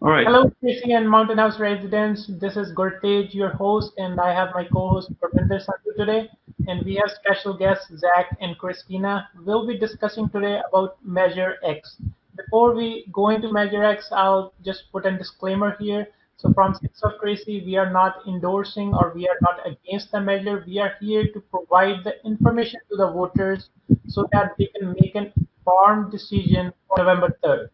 All right. Hello, Tracy and Mountain House residents. This is Gurtej, your host, and I have my co-host Parminder Sandhu today. And we have special guests Zach and Christina. We'll be discussing today about Measure X. Before we go into Measure X, I'll just put a disclaimer here. So from Six of Tracy, we are not endorsing or we are not against the measure. We are here to provide the information to the voters so that they can make an informed decision on November 3rd.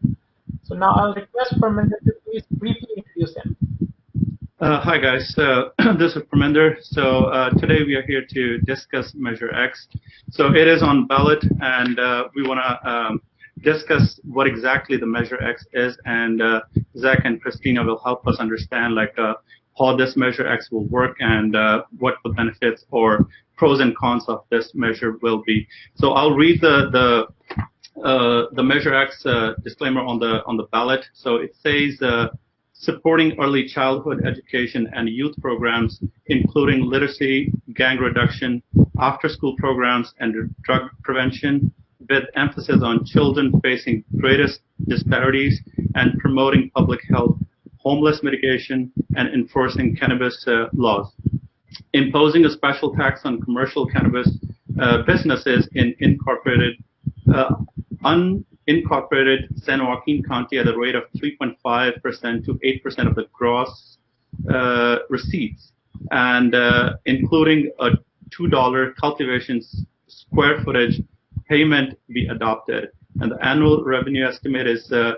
So now I'll request Parminder to please briefly introduce him. Hi guys, this is Parminder. So today we are here to discuss Measure X. So it is on ballot, and we want to discuss what exactly the Measure X is, and Zach and Christina will help us understand how this Measure X will work and what the benefits or pros and cons of this measure will be. So I'll read the Measure X disclaimer on the ballot. So it says supporting early childhood education and youth programs, including literacy, gang reduction, after-school programs, and drug prevention, with emphasis on children facing greatest disparities, and promoting public health, homeless mitigation, and enforcing cannabis laws. Imposing a special tax on commercial cannabis businesses in unincorporated San Joaquin County at a rate of 3.5% to 8% of the gross receipts, and including a $2 cultivation square footage payment be adopted. And the annual revenue estimate is, I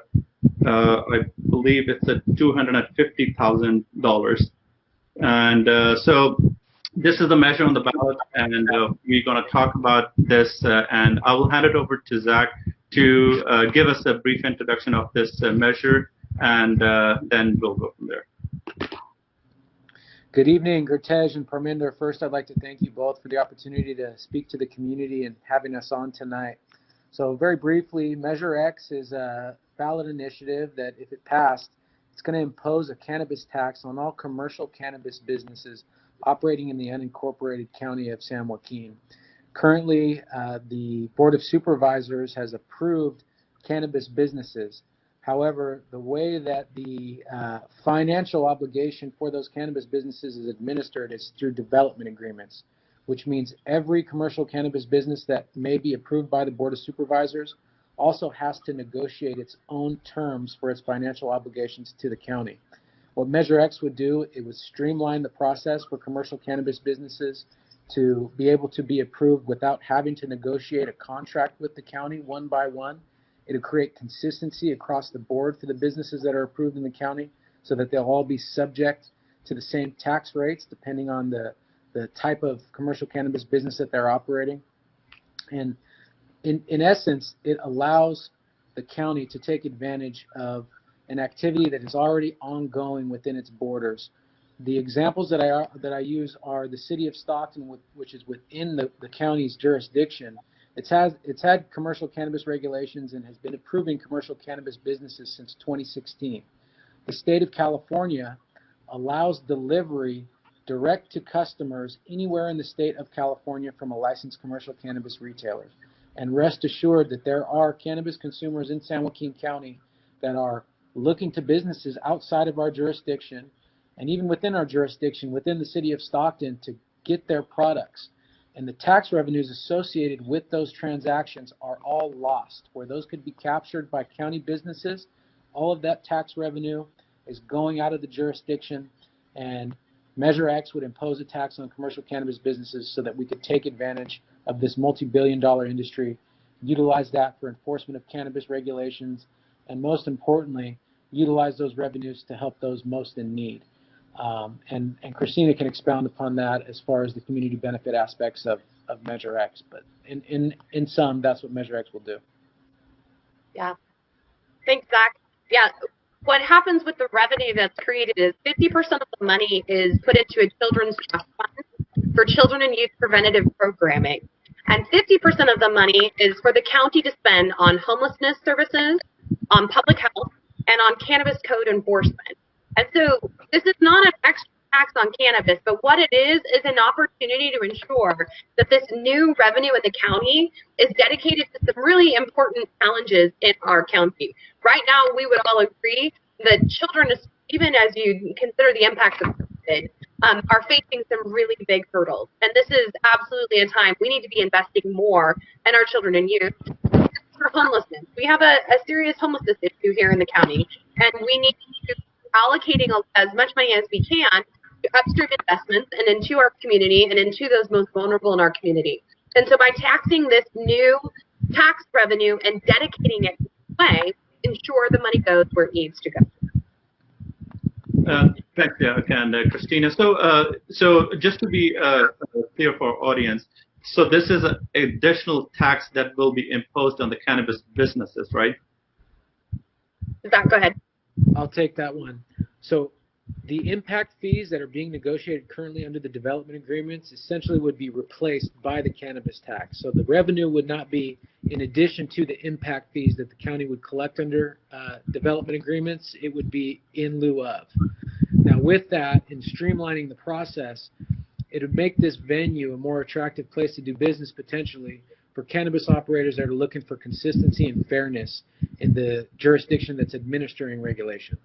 believe it's at $250,000. And so this is the measure on the ballot, and we're going to talk about this, and I will hand it over to Zach to give us a brief introduction of this measure, and then we'll go from there. Good evening, Gurtej and Parminder. First, I'd like to thank you both for the opportunity to speak to the community and having us on tonight. So very briefly, Measure X is a ballot initiative that, if it passed, it's going to impose a cannabis tax on all commercial cannabis businesses operating in the unincorporated county of San Joaquin. Currently, the Board of Supervisors has approved cannabis businesses. However, the way that the financial obligation for those cannabis businesses is administered is through development agreements, which means every commercial cannabis business that may be approved by the Board of Supervisors also has to negotiate its own terms for its financial obligations to the county. What Measure X would do, it would streamline the process for commercial cannabis businesses to be able to be approved without having to negotiate a contract with the county one by one. It would create consistency across the board for the businesses that are approved in the county so that they'll all be subject to the same tax rates depending on the type of commercial cannabis business that they're operating. And in essence, it allows the county to take advantage of an activity that is already ongoing within its borders. The examples that I use are the city of Stockton, which is within the county's jurisdiction. It's had commercial cannabis regulations and has been approving commercial cannabis businesses since 2016. The state of California allows delivery direct to customers anywhere in the state of California from a licensed commercial cannabis retailer. And rest assured that there are cannabis consumers in San Joaquin County that are looking to businesses outside of our jurisdiction and even within our jurisdiction, within the city of Stockton, to get their products. And the tax revenues associated with those transactions are all lost. Where those could be captured by county businesses, all of that tax revenue is going out of the jurisdiction, and Measure X would impose a tax on commercial cannabis businesses so that we could take advantage of this multi-billion-dollar industry, utilize that for enforcement of cannabis regulations, and most importantly, utilize those revenues to help those most in need. And Christina can expound upon that as far as the community benefit aspects of Measure X. But in sum, that's what Measure X will do. Yeah. Thanks, Zach. Yeah. What happens with the revenue that's created is 50% of the money is put into a children's trust fund for children and youth preventative programming. And 50% of the money is for the county to spend on homelessness services, on public health, and on cannabis code enforcement. And so this is not an extra tax on cannabis, but what it is an opportunity to ensure that this new revenue in the county is dedicated to some really important challenges in our county. Right now, we would all agree the children, even as you consider the impacts of COVID, are facing some really big hurdles. And this is absolutely a time we need to be investing more in our children and youth. For homelessness, we have a serious homelessness issue here in the county, and we need to be allocating as much money as we can to upstream investments and into our community and into those most vulnerable in our community. And so by taxing this new tax revenue and dedicating it this way, ensure the money goes where it needs to go. Thanks, Jack and Christina. So just to be clear for our audience, so this is an additional tax that will be imposed on the cannabis businesses, right? Zach, go ahead. I'll take that one. So the impact fees that are being negotiated currently under the development agreements essentially would be replaced by the cannabis tax. So the revenue would not be in addition to the impact fees that the county would collect under development agreements. It would be in lieu of. Now with that, in streamlining the process, it would make this venue a more attractive place to do business potentially for cannabis operators that are looking for consistency and fairness in the jurisdiction that's administering regulation.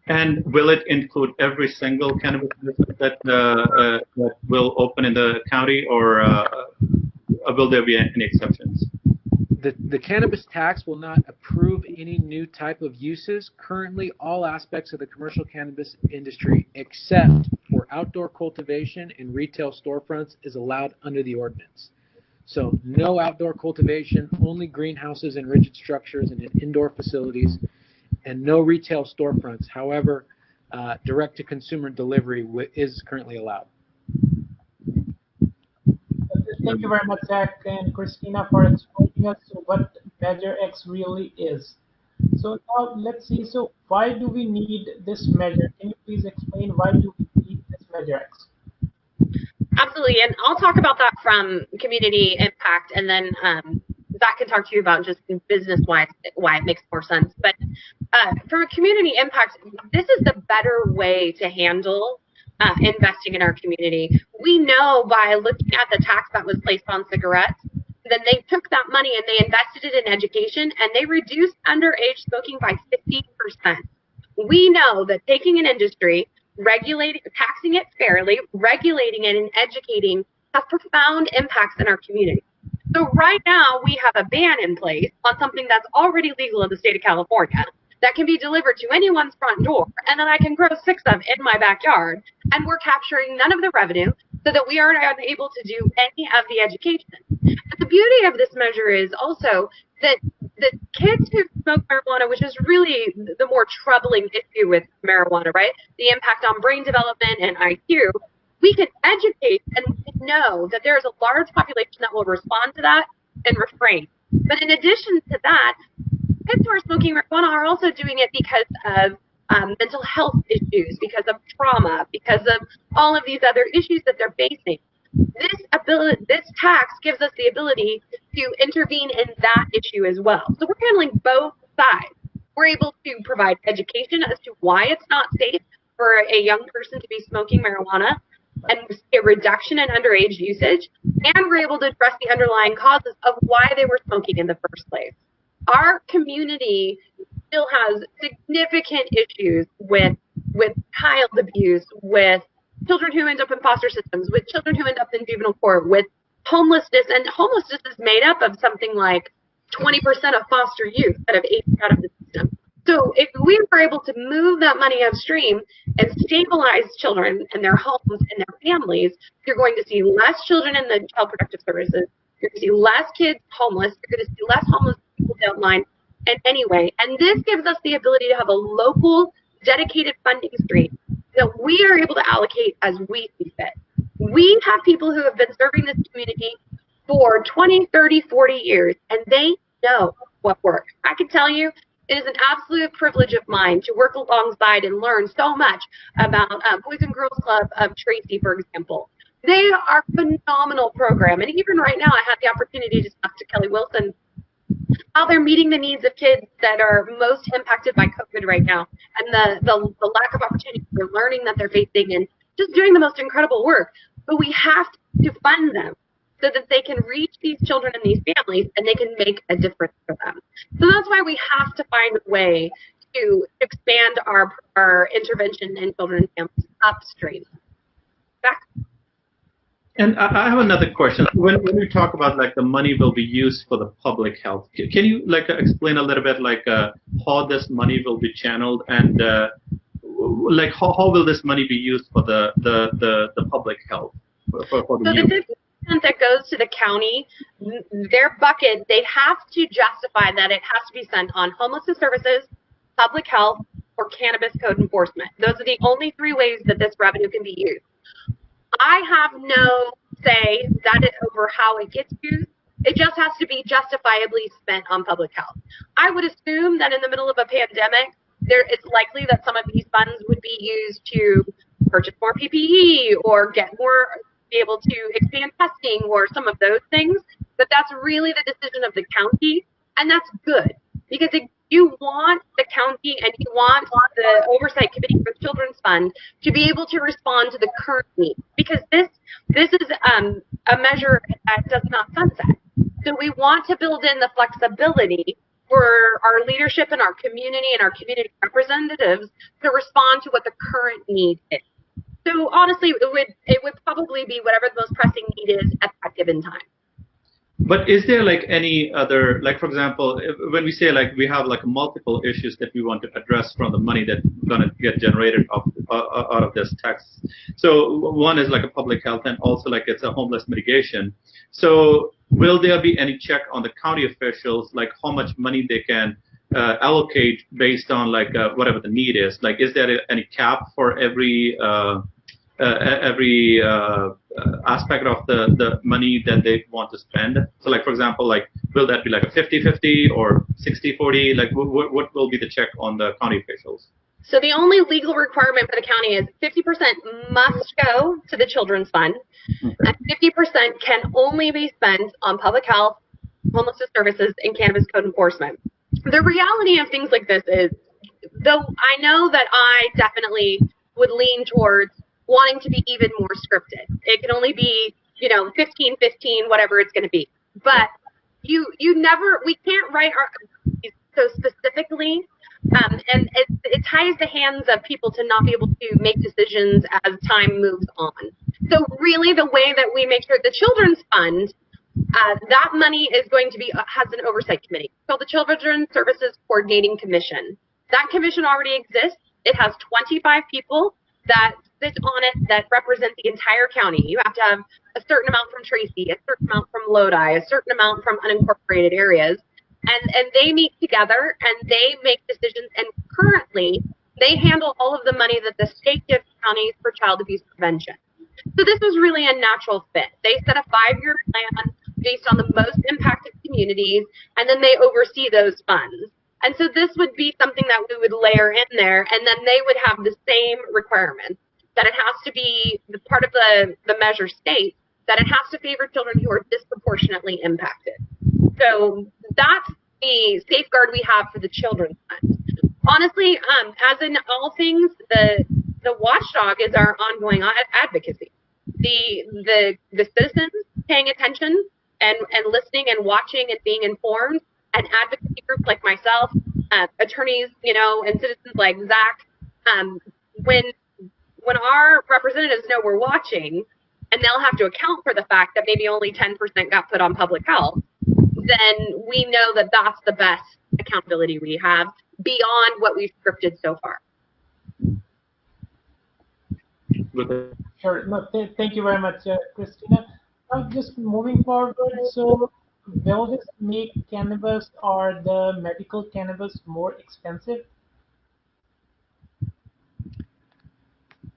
And will it include every single cannabis business that will open in the county, or will there be any exceptions? The cannabis tax will not approve any new type of uses. Currently, all aspects of the commercial cannabis industry, except for outdoor cultivation and retail storefronts, is allowed under the ordinance. So no outdoor cultivation, only greenhouses and rigid structures and indoor facilities, and no retail storefronts. However, direct-to-consumer delivery is currently allowed. Thank you very much, Zach and Christina, for explaining us what Measure X really is. So now let's see, so why do we need this measure? Can you please explain why do we need this Measure X? Absolutely, and I'll talk about that from community impact, and then Zach can talk to you about just business-wise why it makes more sense. But from a community impact, this is the better way to handle investing in our community. We know by looking at the tax that was placed on cigarettes, then they took that money and they invested it in education, and they reduced underage smoking by 50%. We know that taking an industry, taxing it fairly, regulating it, and educating has profound impacts in our community. So right now we have a ban in place on something that's already legal in the state of California that can be delivered to anyone's front door, and then I can grow 6 of in my backyard, and we're capturing none of the revenue so that we are unable to do any of the education. And the beauty of this measure is also that the kids who smoke marijuana, which is really the more troubling issue with marijuana, right? The impact on brain development and IQ, we can educate and we can know that there is a large population that will respond to that and refrain. But in addition to that, kids who are smoking marijuana are also doing it because of mental health issues, because of trauma, because of all of these other issues that they're facing. This tax gives us the ability to intervene in that issue as well. So we're handling both sides. We're able to provide education as to why it's not safe for a young person to be smoking marijuana and a reduction in underage usage, and we're able to address the underlying causes of why they were smoking in the first place. Our community still has significant issues with child abuse, with children who end up in foster systems, with children who end up in juvenile court, with homelessness. And homelessness is made up of something like 20% of foster youth that have aged out of the system. So if we were able to move that money upstream and stabilize children and their homes and their families, you're going to see less children in the Child Protective Services. You're going to see less kids homeless. You're going to see less homeless people downline. And anyway, and this gives us the ability to have a local dedicated funding stream that we are able to allocate as we see fit. We have people who have been serving this community for 20, 30, 40 years, and they know what works. I can tell you, it is an absolute privilege of mine to work alongside and learn so much about Boys and Girls Club of Tracy, for example. They are a phenomenal program, and even right now I had the opportunity to talk to Kelly Wilson, how they're meeting the needs of kids that are most impacted by COVID right now, and the lack of opportunity for learning that they're facing, and just doing the most incredible work. But we have to fund them so that they can reach these children and these families, and they can make a difference for them. So that's why we have to find a way to expand our intervention in children and families upstream. Back. And I have another question. When you talk about like the money will be used for the public health, can you like explain a little bit like how this money will be channeled and like how will this money be used for the public health for the So youth? the 50% that goes to the county, their bucket, they have to justify that it has to be spent on homelessness services, public health, or cannabis code enforcement. Those are the only three ways that this revenue can be used. I have no say that it over how it gets used. It just has to be justifiably spent on public health. I would assume that in the middle of a pandemic, it's likely that some of these funds would be used to purchase more PPE or be able to expand testing or some of those things. But that's really the decision of the county, and that's good because you want the county and you want the oversight committee for the children's fund to be able to respond to the current need, because this is a measure that does not sunset. So we want to build in the flexibility for our leadership and our community representatives to respond to what the current need is. So honestly, it would probably be whatever the most pressing need is at that given time. But is there like any other, like for example, when we say like we have like multiple issues that we want to address from the money that's going to get generated out of this tax. So one is like a public health and also like it's a homeless mitigation. So will there be any check on the county officials, like how much money they can allocate based on like whatever the need is? Like is there any cap for every aspect of the money that they want to spend? So like for example, like will that be like a 50-50 or 60-40? Like what will be the check on the county officials? So the only legal requirement for the county is 50% must go to the children's fund, and 50% can only be spent on public health, homelessness services, and cannabis code enforcement. The reality of things like this is, though I know that I definitely would lean towards wanting to be even more scripted. It can only be, 15, whatever it's going to be. But we can't write our so specifically, and it ties the hands of people to not be able to make decisions as time moves on. So really the way that we make sure the children's fund, that money is going to be, has an oversight committee called the Children's Services Coordinating Commission. That commission already exists. It has 25 people that sit on it that represent the entire county. You have to have a certain amount from Tracy, a certain amount from Lodi, a certain amount from unincorporated areas. And they meet together and they make decisions. And currently, they handle all of the money that the state gives counties for child abuse prevention. So this was really a natural fit. They set a 5-year plan based on the most impacted communities, and then they oversee those funds. And so this would be something that we would layer in there, and then they would have the same requirements, that it has to be the part of the measure states that it has to favor children who are disproportionately impacted. So that's the safeguard we have for the children's fund. Honestly, as in all things, the watchdog is our ongoing advocacy. The citizens paying attention and listening and watching and being informed, and advocacy groups like myself, attorneys, and citizens like Zach, when our representatives know we're watching, and they'll have to account for the fact that maybe only 10% got put on public health, then we know that that's the best accountability we have beyond what we've scripted so far. Sure. No, thank you very much, Christina. Just moving forward, so will this make cannabis or the medical cannabis more expensive?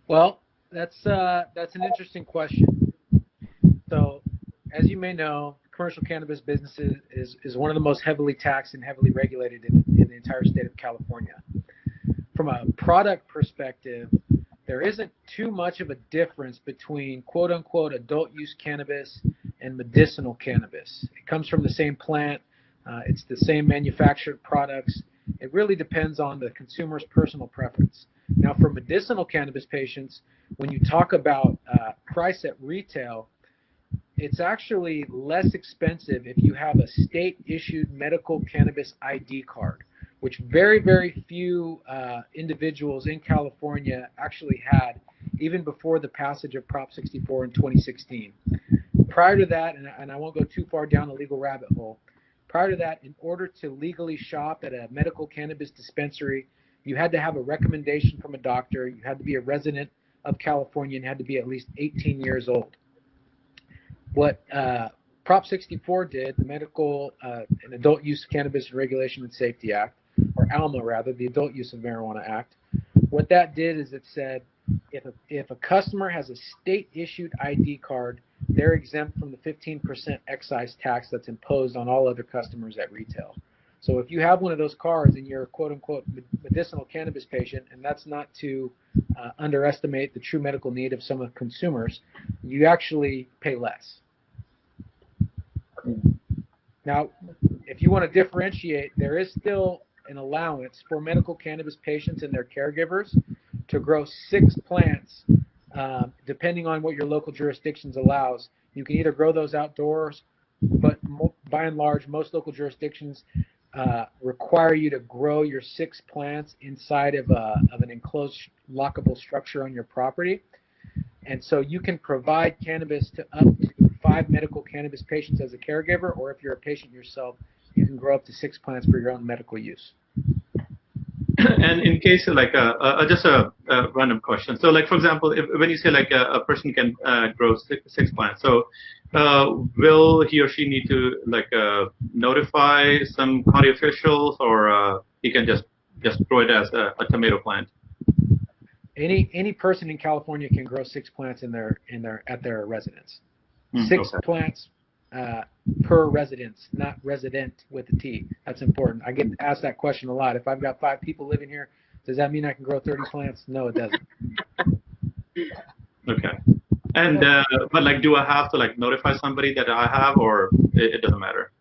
Well, that's an interesting question. So, as you may know, commercial cannabis business is one of the most heavily taxed and heavily regulated in the entire state of California. From a product perspective, there isn't too much of a difference between quote-unquote adult use cannabis and medicinal cannabis. It comes from the same plant. It's the same manufactured products. It really depends on the consumer's personal preference. Now, for medicinal cannabis patients, when you talk about price at retail, it's actually less expensive if you have a state-issued medical cannabis ID card. which very, very few individuals in California actually had, even before the passage of Prop 64 in 2016. Prior to that, and I won't go too far down the legal rabbit hole, prior to that, in order to legally shop at a medical cannabis dispensary, you had to have a recommendation from a doctor, you had to be a resident of California, and had to be at least 18 years old. What Prop 64 did, the Medical and Adult Use Cannabis Regulation and Safety Act, or ALMA rather, the Adult Use of Marijuana Act, what that did is it said if a customer has a state-issued ID card, they're exempt from the 15% excise tax that's imposed on all other customers at retail. So if you have one of those cards and you're a quote-unquote medicinal cannabis patient, and that's not to underestimate the true medical need of some of the consumers, you actually pay less. Now, if you want to differentiate, there is still an allowance for medical cannabis patients and their caregivers to grow 6 plants, depending on what your local jurisdictions allows. You can either grow those outdoors, but by and large, most local jurisdictions require you to grow your 6 plants inside of an enclosed lockable structure on your property. And so you can provide cannabis to up to 5 medical cannabis patients as a caregiver, or if you're a patient yourself, you can grow up to 6 plants for your own medical use. And in case like just a random question. So like, for example, when you say like a person can grow 6 plants, so will he or she need to like notify some county officials, or he can just grow it as a tomato plant? Any person in California can grow 6 plants at their residence. 6 Okay. plants per residence, not resident with a T. That's important. I get asked that question a lot. If I've got 5 people living here, does that mean I can grow 30 plants? No, it doesn't. Okay. And but like, do I have to like notify somebody that I have, or it doesn't matter?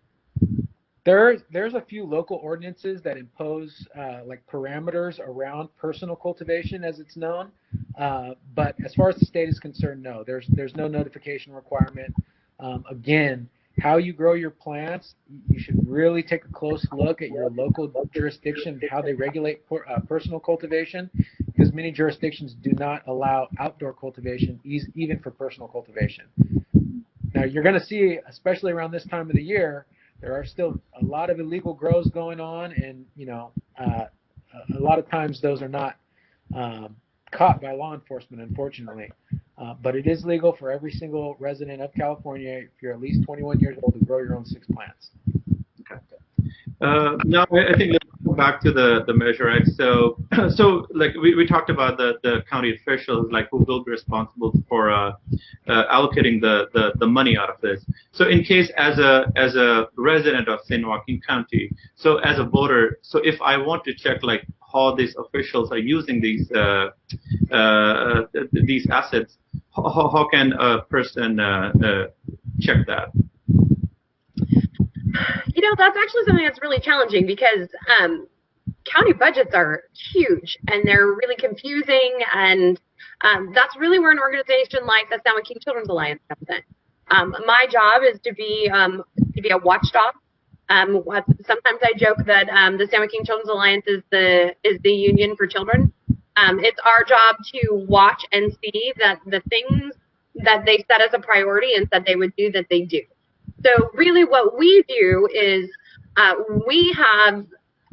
There's a few local ordinances that impose like parameters around personal cultivation, as it's known. But as far as the state is concerned, no, there's no notification requirement. Again, how you grow your plants, you should really take a close look at your local jurisdiction, how they regulate personal cultivation, because many jurisdictions do not allow outdoor cultivation, even for personal cultivation. Now, you're going to see, especially around this time of the year, there are still a lot of illegal grows going on, and a lot of times those are not caught by law enforcement, unfortunately. But it is legal for every single resident of California, if you're at least 21 years old, to grow your own 6 plants. Okay. Now I think let's go back to the Measure X. So like we talked about the county officials, like who will be responsible for allocating the money out of this. So in case as a resident of San Joaquin County, so as a voter, so if I want to check like how these officials are using these assets, how can a person check that? That's actually something that's really challenging, because county budgets are huge and they're really confusing, and that's really where an organization like the San Joaquin Children's Alliance comes in. My job is to be a watchdog. Sometimes I joke that the San Joaquin Children's Alliance is the union for children. It's our job to watch and see that the things that they set as a priority and said they would do, that they do. So really what we do is we have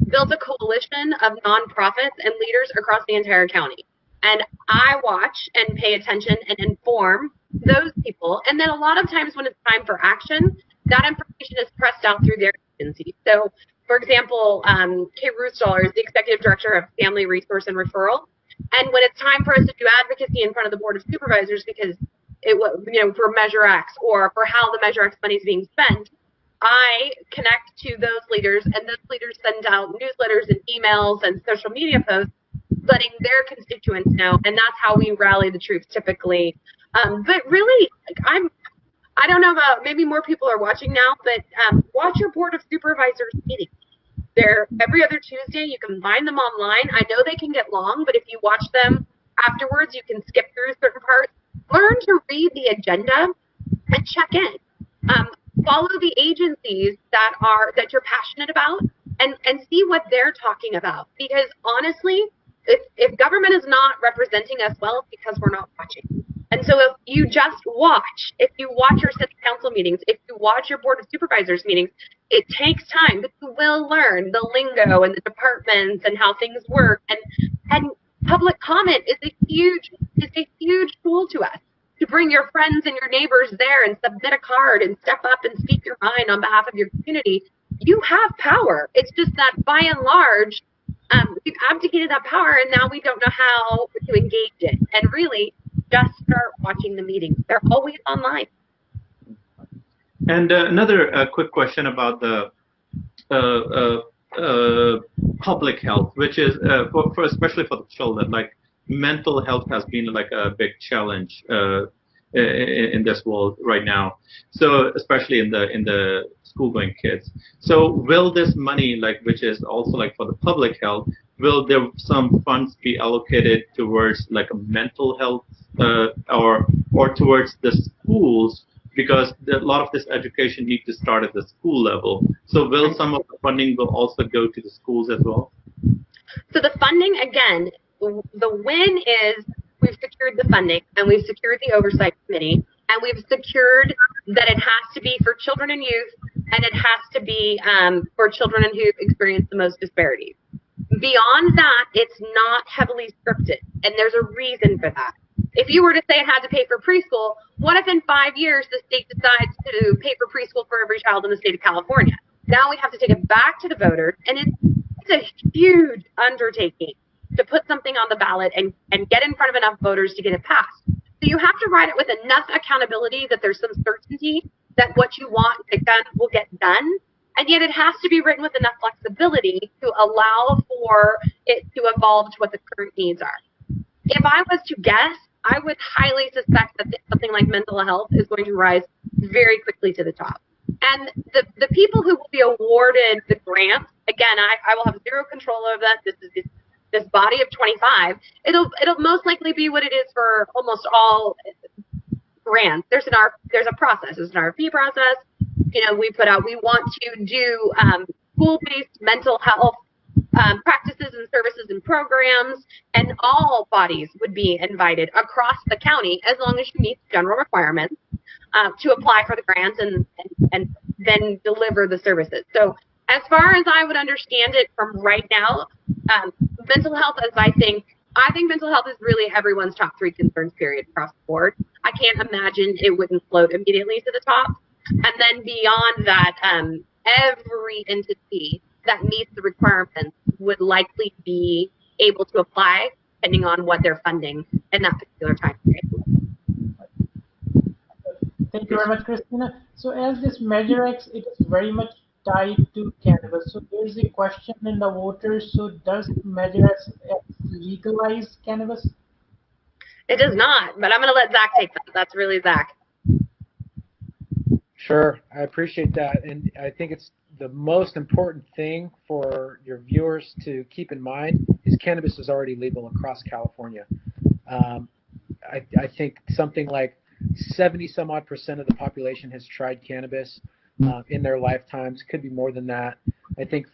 built a coalition of nonprofits and leaders across the entire county. And I watch and pay attention and inform those people. And then a lot of times when it's time for action, that information is pressed out through their agency. So, for example, Kay Ruthstaller is the Executive Director of Family Resource and Referral. And when it's time for us to do advocacy in front of the Board of Supervisors, because for Measure X or for how the Measure X money is being spent, I connect to those leaders, and those leaders send out newsletters and emails and social media posts letting their constituents know, and that's how we rally the troops typically. But really, I don't know about, maybe more people are watching now, but watch your Board of Supervisors meetings. They're every other Tuesday. You can find them online. I know they can get long, but if you watch them afterwards, you can skip through certain parts. Learn to read the agenda and check in. Follow the agencies that you're passionate about, and see what they're talking about. Because honestly, if government is not representing us well, it's because we're not watching. And so if you just watch, if you watch your city council meetings, if you watch your board of supervisors meetings, it takes time, but you will learn the lingo and the departments and how things work. And public comment is a huge tool to us, to bring your friends and your neighbors there and submit a card and step up and speak your mind on behalf of your community. You have power. It's just that by and large, we've abdicated that power, and now we don't know how to engage it. And really, just start watching the meetings. They're always online. And another quick question about the public health, which is for especially for the children. Like, mental health has been like a big challenge in this world right now. So especially in the school-going kids. So will this money, like, which is also like for the public health, will there some funds be allocated towards like a mental health or towards the schools, because a lot of this education needs to start at the school level? So will some of the funding will also go to the schools as well? So the funding, again, the win is we've secured the funding and we've secured the oversight committee, and we've secured that it has to be for children and youth, and it has to be for children and youth experience the most disparities. Beyond that, it's not heavily scripted, and there's a reason for that. If you were to say it had to pay for preschool, what if in 5 years the state decides to pay for preschool for every child in the state of California? Now we have to take it back to the voters, and it's a huge undertaking to put something on the ballot and get in front of enough voters to get it passed. So you have to write it with enough accountability that there's some certainty that what you want to get done will get done, and yet it has to be written with enough flexibility to allow for it to evolve to what the current needs are. If I was to guess, I would highly suspect that something like mental health is going to rise very quickly to the top. And the people who will be awarded the grants, again, I will have zero control over that. This is this body of 25. It'll most likely be what it is for almost all grants. There's a process. There's an RFP process. You know, we want to do school-based mental health practices and services and programs, and all bodies would be invited across the county as long as you meet general requirements to apply for the grants and then deliver the services. So as far as I would understand it from right now, mental health, I think mental health is really everyone's top 3 concerns, period, across the board. I can't imagine it wouldn't float immediately to the top. And then beyond that, every entity that meets the requirements would likely be able to apply, depending on what they're funding in that particular time period. Thank you very much, Christina. So as this Measure X, it is very much tied to cannabis. So there's a question in the voters. So does Measure X legalize cannabis? It does not, but I'm going to let Zach take that. That's really Zach. Sure, I appreciate that, and I think it's the most important thing for your viewers to keep in mind is cannabis is already legal across California. I think something like 70-some-odd% of the population has tried cannabis in their lifetimes. Could be more than that. I think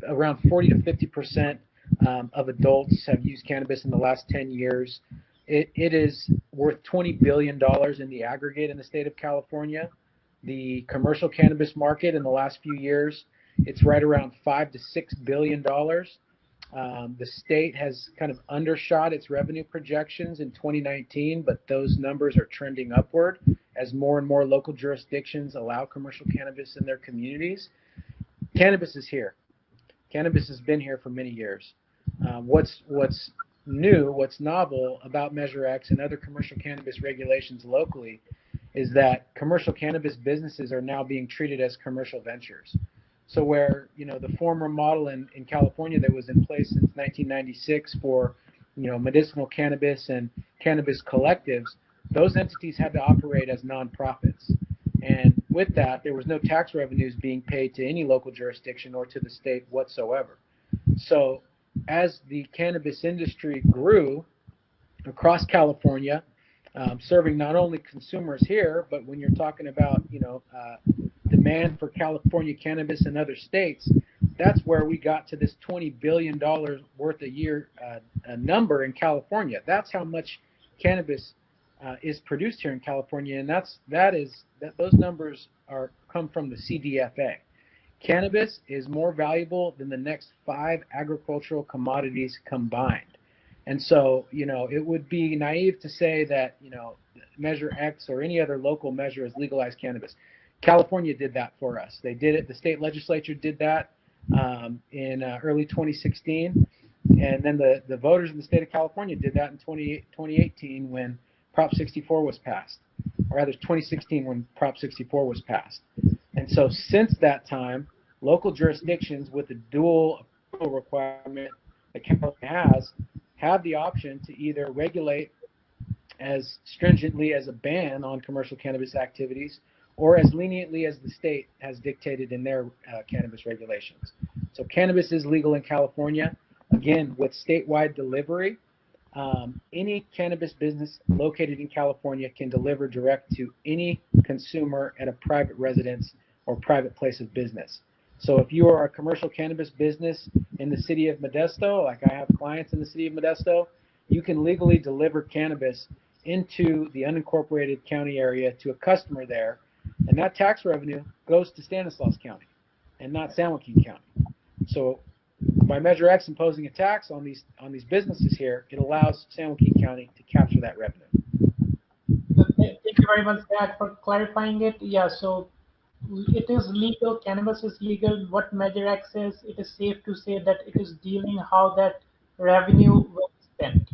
around 40 to 50% of adults have used cannabis in the last 10 years. It is worth $20 billion in the aggregate in the state of California. The commercial cannabis market in the last few years, it's right around $5 to $6 billion. The state has kind of undershot its revenue projections in 2019, but those numbers are trending upward as more and more local jurisdictions allow commercial cannabis in their communities. Cannabis is here. Cannabis has been here for many years. What's new, what's novel about Measure X and other commercial cannabis regulations locally is that commercial cannabis businesses are now being treated as commercial ventures. So where, the former model in California that was in place since 1996 for, medicinal cannabis and cannabis collectives, those entities had to operate as nonprofits. And with that, there was no tax revenues being paid to any local jurisdiction or to the state whatsoever. So as the cannabis industry grew across California, serving not only consumers here, but when you're talking about, demand for California cannabis in other states, that's where we got to this $20 billion worth a year number in California. That's how much cannabis is produced here in California, and those numbers come from the CDFA. Cannabis is more valuable than the next 5 agricultural commodities combined. And so, it would be naive to say that, Measure X or any other local measure has legalized cannabis. California did that for us. They did it. The state legislature did that in early 2016. And then the voters in the state of California did that in 2018 when Prop 64 was passed, or rather 2016 when Prop 64 was passed. And so since that time, local jurisdictions with the dual approval requirement that California have the option to either regulate as stringently as a ban on commercial cannabis activities or as leniently as the state has dictated in their cannabis regulations. So cannabis is legal in California. Again, with statewide delivery, any cannabis business located in California can deliver direct to any consumer at a private residence or private place of business. So if you are a commercial cannabis business in the city of Modesto, like I have clients in the city of Modesto, you can legally deliver cannabis into the unincorporated county area to a customer there, and that tax revenue goes to Stanislaus County and not San Joaquin County. So by Measure X imposing a tax on these businesses here, it allows San Joaquin County to capture that revenue. Thank you very much, Zach, for clarifying it. Yeah, so it is legal. Cannabis is legal. What Measure X is, it is safe to say that it is dealing how that revenue will be spent.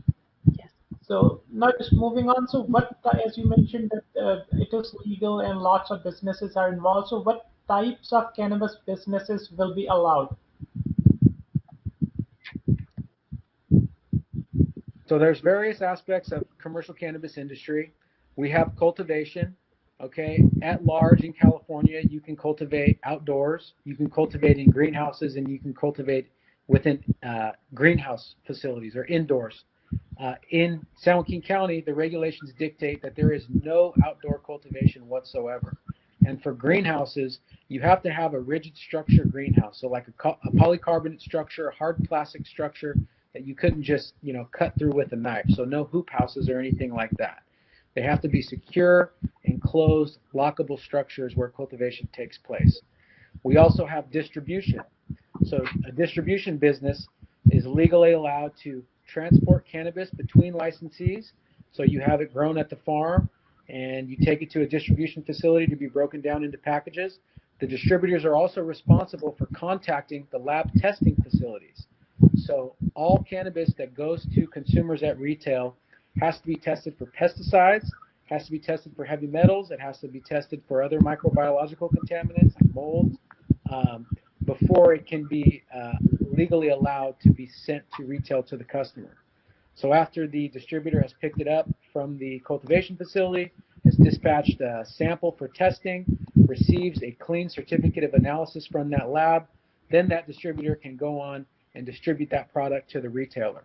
Yes. So now just moving on. So as you mentioned that it is legal and lots of businesses are involved. So what types of cannabis businesses will be allowed? So there's various aspects of commercial cannabis industry. We have cultivation, okay? At large in California, you can cultivate outdoors, you can cultivate in greenhouses, and you can cultivate within greenhouse facilities or indoors. In San Joaquin County, the regulations dictate that there is no outdoor cultivation whatsoever. And for greenhouses, you have to have a rigid structure greenhouse, so like a polycarbonate structure, a hard plastic structure that you couldn't just cut through with a knife. So no hoop houses or anything like that. They have to be secure, enclosed, lockable structures where cultivation takes place. We also have distribution. So a distribution business is legally allowed to transport cannabis between licensees. So you have it grown at the farm and you take it to a distribution facility to be broken down into packages. The distributors are also responsible for contacting the lab testing facilities. So all cannabis that goes to consumers at retail has to be tested for pesticides, has to be tested for heavy metals, it has to be tested for other microbiological contaminants like mold, before it can be legally allowed to be sent to retail to the customer. So after the distributor has picked it up from the cultivation facility, has dispatched a sample for testing, receives a clean certificate of analysis from that lab, then that distributor can go on and distribute that product to the retailer.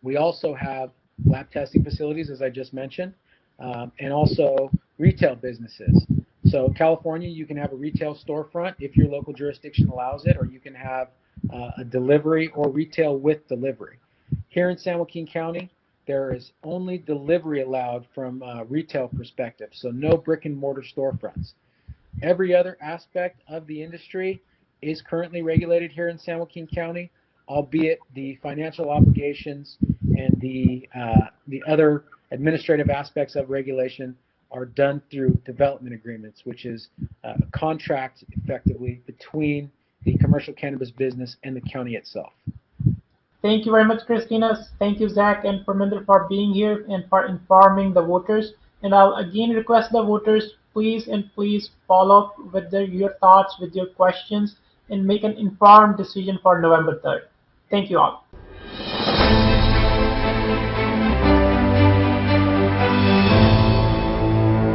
We also have lab testing facilities, as I just mentioned, and also retail businesses. So California, you can have a retail storefront if your local jurisdiction allows it, or you can have a delivery or retail with delivery. Here in San Joaquin County, there is only delivery allowed from a retail perspective, so no brick and mortar storefronts. Every other aspect of the industry is currently regulated here in San Joaquin County, albeit the financial obligations and the other administrative aspects of regulation are done through development agreements, which is a contract effectively between the commercial cannabis business and the county itself. Thank you very much, Christina. Thank you, Zach and Parminder, for being here and for informing the voters. And I'll again request the voters, please follow up with your thoughts, with your questions, and make an informed decision for November 3rd. Thank you all.